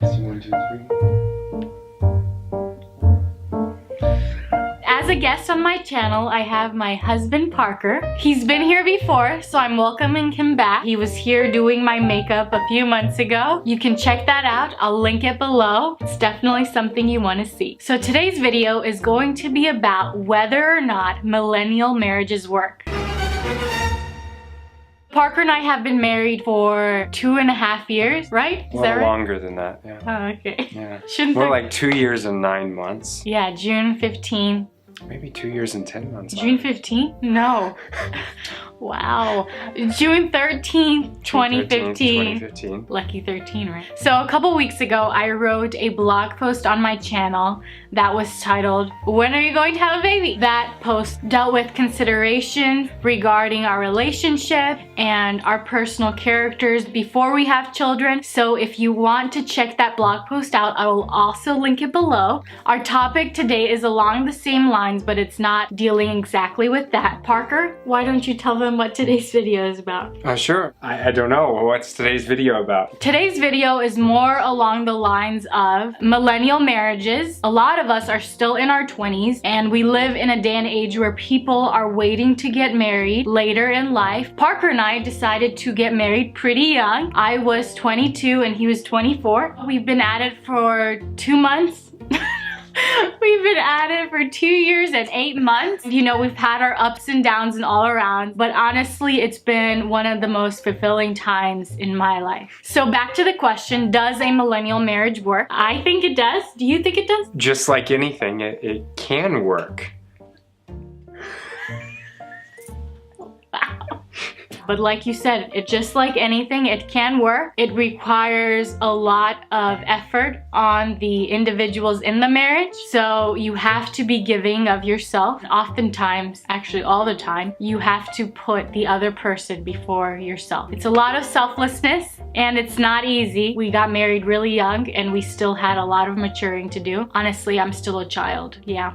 1, 2, 3. As a guest on my channel, I have my husband Parker. He's been here before, so I'm welcoming him back. He was here doing my makeup a few months ago. You can check that out. I'll link it below. It's definitely something you want to see. So today's video is going to be about whether or not millennial marriages work. Parker and I have been married for 2.5 years, right? Is that right? Longer than that, yeah. Oh, okay. Yeah. Shouldn't More there- like 2 years and 9 months. Yeah, June 15. Maybe 2 years and 10 months. June 15th? No. Wow. June 13th, 2015. 2015. Lucky 13, right? So a couple weeks ago, I wrote a blog post on my channel that was titled, "When are you going to have a baby?" That post dealt with considerations regarding our relationship and our personal characters before we have children. So if you want to check that blog post out, I will also link it below. Our topic today is along the same lines, but it's not dealing exactly with that. Parker, why don't you tell them what today's video is about? Sure. I don't know. What's today's video about? Today's video is more along the lines of millennial marriages. A lot of us are still in our 20s, and we live in a day and age where people are waiting to get married later in life. Parker and I decided to get married pretty young. I was 22 and he was 24. We've been at it for 2 months. We've been at it for 2 years and 8 months. You know, we've had our ups and downs and all around, but honestly, it's been one of the most fulfilling times in my life. So back to the question, does a millennial marriage work? I think it does. Do you think it does? Just like anything, it can work. But like you said, it just like anything, it can work. It requires a lot of effort on the individuals in the marriage. So you have to be giving of yourself. Oftentimes, actually all the time, you have to put the other person before yourself. It's a lot of selflessness and it's not easy. We got married really young and we still had a lot of maturing to do. Honestly, I'm still a child. Yeah.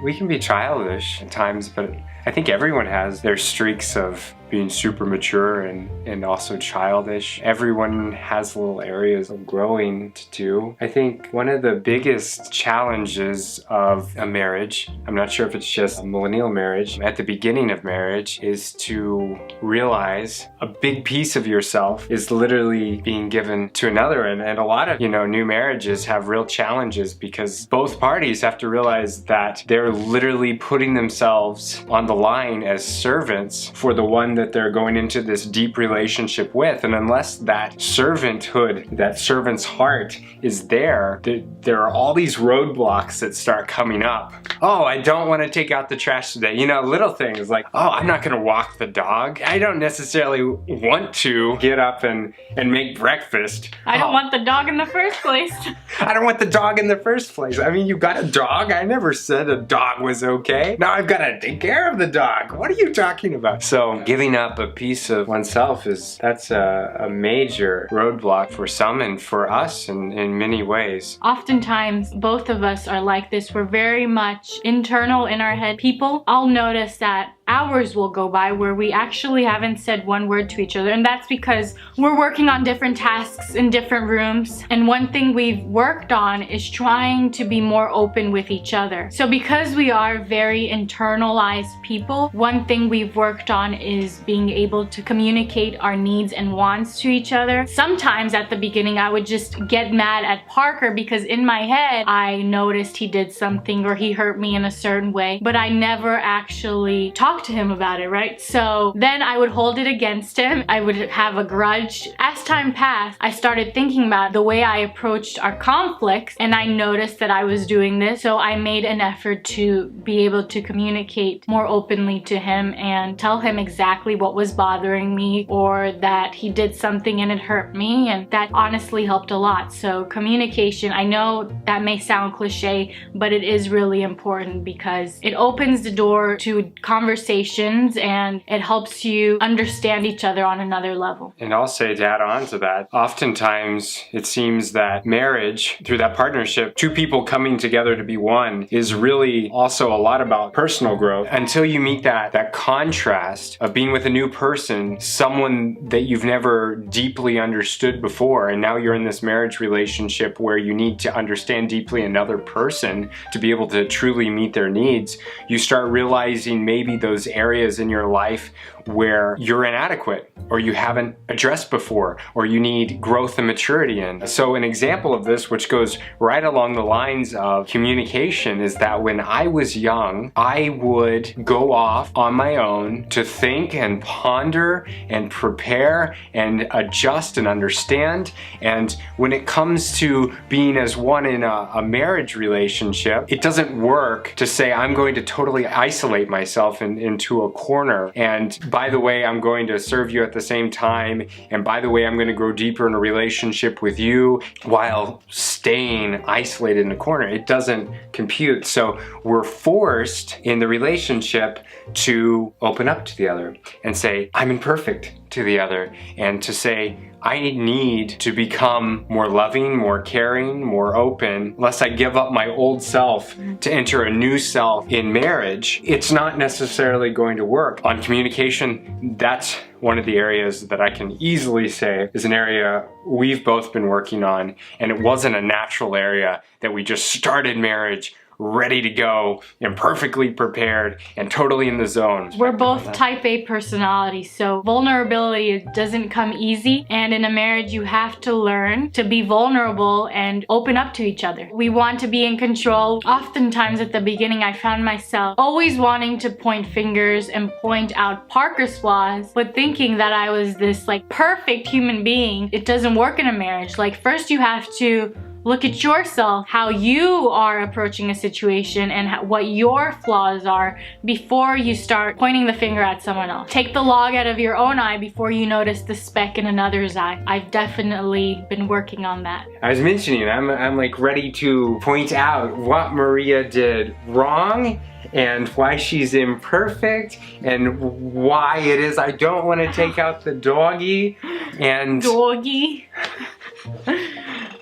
We can be childish at times, but I think everyone has their streaks of being super mature and also childish. Everyone has little areas of growing to do. I think one of the biggest challenges of a marriage, I'm not sure if it's just a millennial marriage, at the beginning of marriage, is to realize a big piece of yourself is literally being given to another. And a lot of, new marriages have real challenges because both parties have to realize that they're literally putting themselves on the line as servants for the one that they're going into this deep relationship with. And unless that servanthood, that servant's heart is there are all these roadblocks that start coming up. Oh, I don't want to take out the trash today. Little things like, oh, I'm not going to walk the dog. I don't necessarily want to get up and make breakfast. I don't want the dog in the first place. I don't want the dog in the first place. I mean, you got a dog. I never said a dog was okay. Now I've got to take care of the dog. What are you talking about? So giving up a piece of oneself that's a major roadblock for some and for us in many ways. Oftentimes, both of us are like this. We're very much internal in our head people. I'll notice that hours will go by where we actually haven't said one word to each other, and that's because we're working on different tasks in different rooms. And one thing we've worked on is trying to be more open with each other. So because we are very internalized people, one thing we've worked on is being able to communicate our needs and wants to each other. Sometimes at the beginning I would just get mad at Parker because in my head I noticed he did something or he hurt me in a certain way, but I never actually talked to him about it, right? So then I would hold it against him. I would have a grudge. As time passed, I started thinking about the way I approached our conflicts, and I noticed that I was doing this. So I made an effort to be able to communicate more openly to him and tell him exactly what was bothering me, or that he did something and it hurt me, and that honestly helped a lot. So communication, I know that may sound cliche, but it is really important because it opens the door to conversation conversations, and it helps you understand each other on another level. And I'll say to add on to that, oftentimes it seems that marriage, through that partnership, two people coming together to be one, is really also a lot about personal growth. Until you meet that contrast of being with a new person, someone that you've never deeply understood before, and now you're in this marriage relationship where you need to understand deeply another person to be able to truly meet their needs, you start realizing maybe those areas in your life where you're inadequate or you haven't addressed before or you need growth and maturity in. So an example of this, which goes right along the lines of communication, is that when I was young, I would go off on my own to think and ponder and prepare and adjust and understand. And when it comes to being as one in a marriage relationship, it doesn't work to say I'm going to totally isolate myself into a corner, and by the way, I'm going to serve you at the same time, and by the way, I'm going to grow deeper in a relationship with you while staying isolated in a corner. It doesn't compute. So we're forced in the relationship to open up to the other and say, I'm imperfect to the other, and to say, I need to become more loving, more caring, more open, lest I give up my old self to enter a new self in marriage. It's not necessarily going to work. On communication, that's one of the areas that I can easily say is an area we've both been working on, and it wasn't a natural area that we just started marriage ready to go and perfectly prepared and totally in the zone. We're both type A personalities, so vulnerability doesn't come easy, and in a marriage you have to learn to be vulnerable and open up to each other. We want to be in control. Oftentimes at the beginning I found myself always wanting to point fingers and point out Parker's flaws, but thinking that I was this like perfect human being. It doesn't work in a marriage. Like, first you have to look at yourself, how you are approaching a situation and what your flaws are before you start pointing the finger at someone else. Take the log out of your own eye before you notice the speck in another's eye. I've definitely been working on that. I was mentioning, I'm like ready to point out what Maria did wrong and why she's imperfect and why it is I don't want to take out the doggy. And doggy.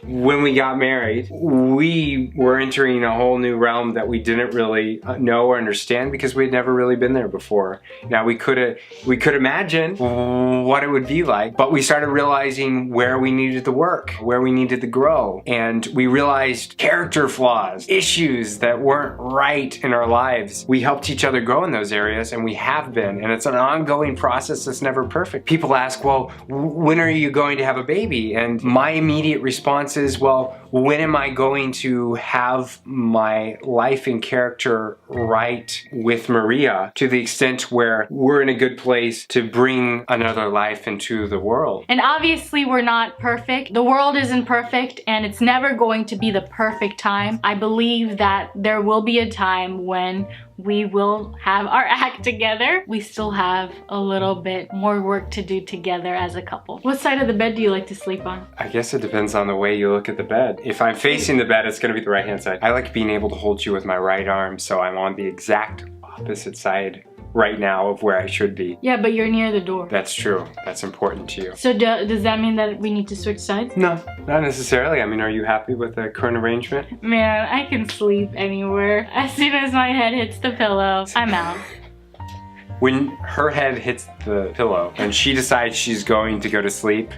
When we got married, we were entering a whole new realm that we didn't really know or understand because we had never really been there before. Now we could imagine what it would be like, but we started realizing where we needed to work, where we needed to grow, and we realized character flaws, issues that weren't right in our lives. We helped each other grow in those areas, and we have been, and it's an ongoing process that's never perfect. People ask, well, when are you going to have a baby? And my immediate response is, well, when am I going to have my life and character right with Maria to the extent where we're in a good place to bring another life into the world? And obviously we're not perfect. The world isn't perfect, and it's never going to be the perfect time. I believe that there will be a time when we will have our act together. We still have a little bit more work to do together as a couple. What side of the bed do you like to sleep on? I guess it depends on the way you look at the bed. If I'm facing the bed, it's gonna be the right hand side. I like being able to hold you with my right arm, so I'm on the exact opposite side right now of where I should be. Yeah, but you're near the door. That's true. That's important to you. So does that mean that we need to switch sides? No, not necessarily. I mean, are you happy with the current arrangement? Man, I can sleep anywhere. As soon as my head hits the pillow, I'm out. When her head hits the pillow and she decides she's going to go to sleep,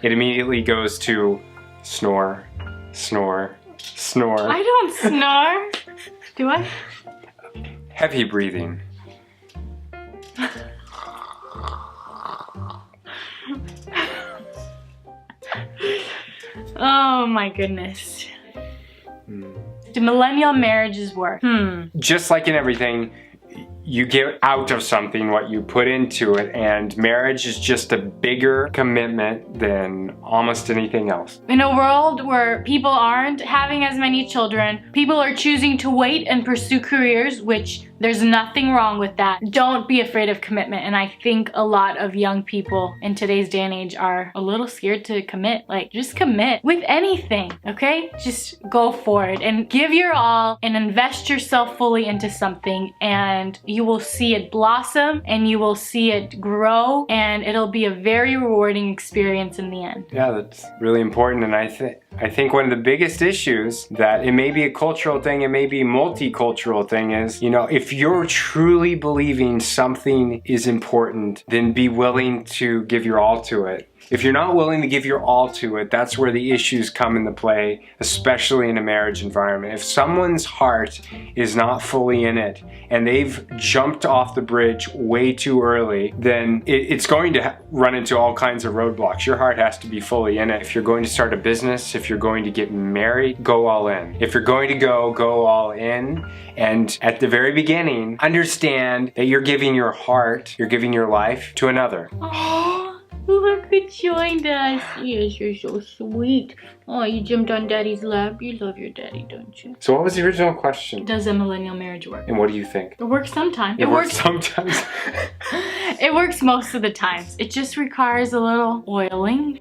it immediately goes to snore, snore, snore. I don't snore. Do I? Heavy breathing. Oh my goodness. Do millennial marriages work? Just like in everything, you get out of something what you put into it, and marriage is just a bigger commitment than almost anything else. In a world where people aren't having as many children, people are choosing to wait and pursue careers which There's nothing wrong with that. Don't be afraid of commitment. And I think a lot of young people in today's day and age are a little scared to commit. Like, just commit with anything, okay? Just go for it and give your all and invest yourself fully into something, and you will see it blossom and you will see it grow, and it'll be a very rewarding experience in the end. Yeah, that's really important. And I think one of the biggest issues, that it may be a cultural thing, it may be a multicultural thing, is, you know, if you're truly believing something is important, then be willing to give your all to it. If you're not willing to give your all to it, that's where the issues come into play, especially in a marriage environment. If someone's heart is not fully in it and they've jumped off the bridge way too early, then it's going to run into all kinds of roadblocks. Your heart has to be fully in it. If you're going to start a business, if you're going to get married, go all in. If you're going to go all in. And at the very beginning, understand that you're giving your heart, you're giving your life to another. Look who joined us. Yes, you're so sweet. Oh, you jumped on Daddy's lap. You love your daddy, don't you? So what was the original question? Does a millennial marriage work? And what do you think? It works sometimes. It works sometimes. It works most of the times. It just requires a little oiling,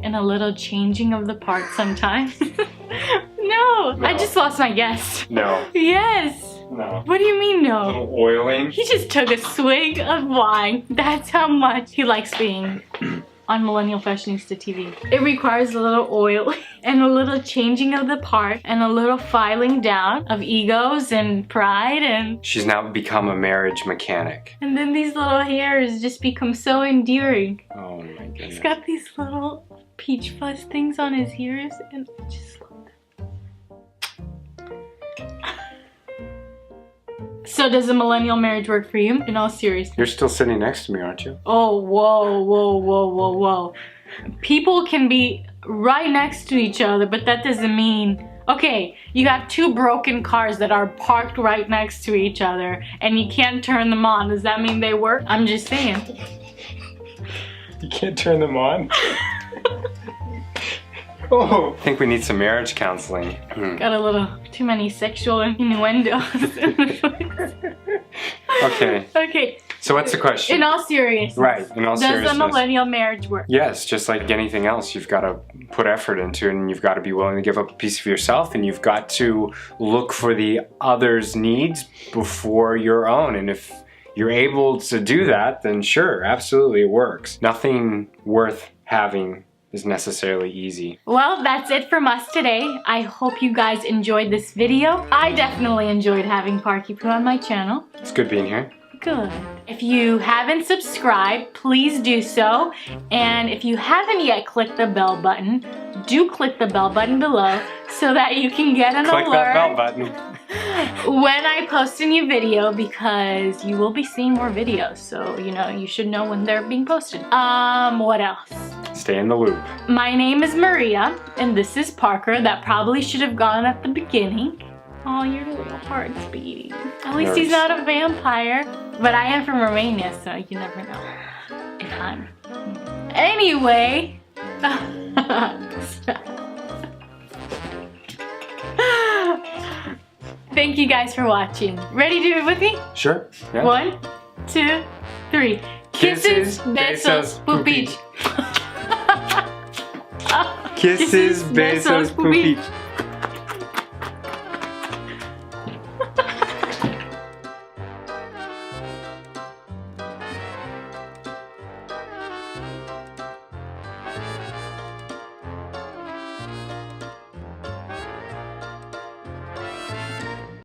and a little changing of the parts sometimes. No, I just lost my guess. No. Yes. No. What do you mean no? A little oiling. He just took a swig of wine. That's how much he likes being on Millennial Fashionista TV. It requires a little oil and a little changing of the part and a little filing down of egos and pride, and she's now become a marriage mechanic. and then these little hairs just become so endearing. Oh my goodness. He's got these little peach fuzz things on his ears, and I just love them. So does a millennial marriage work for you? In all seriousness. You're still sitting next to me, aren't you? Oh, whoa. People can be right next to each other, but that doesn't mean... Okay, you have two broken cars that are parked right next to each other and you can't turn them on. Does that mean they work? I'm just saying. You can't turn them on? Oh, I think we need some marriage counseling. Got a little too many sexual innuendos. Okay. So what's the question? In all seriousness. Right, in all seriousness. Does a millennial marriage work? Yes, just like anything else, you've got to put effort into it, and you've got to be willing to give up a piece of yourself, and you've got to look for the other's needs before your own. And if you're able to do that, then sure, absolutely it works. Nothing worth having is necessarily easy. Well, that's it from us today. I hope you guys enjoyed this video. I definitely enjoyed having Parky Poo on my channel. It's good being here. Good. If you haven't subscribed, please do so. And if you haven't yet clicked the bell button, do click the bell button below so that you can get an alert. Click that bell button. When I post a new video, because you will be seeing more videos, so you know, you should know when they're being posted. What else? Stay in the loop. My name is Maria, and this is Parker. That probably should have gone at the beginning. Oh, your little heart's beating. At least he's not a vampire, but I am from Romania, so you never know if I'm. Anyway. Thank you guys for watching. Ready to do it with me? Sure. Yeah. 1, 2, 3. Kisses, besos, pupich. Kisses, besos, pupich.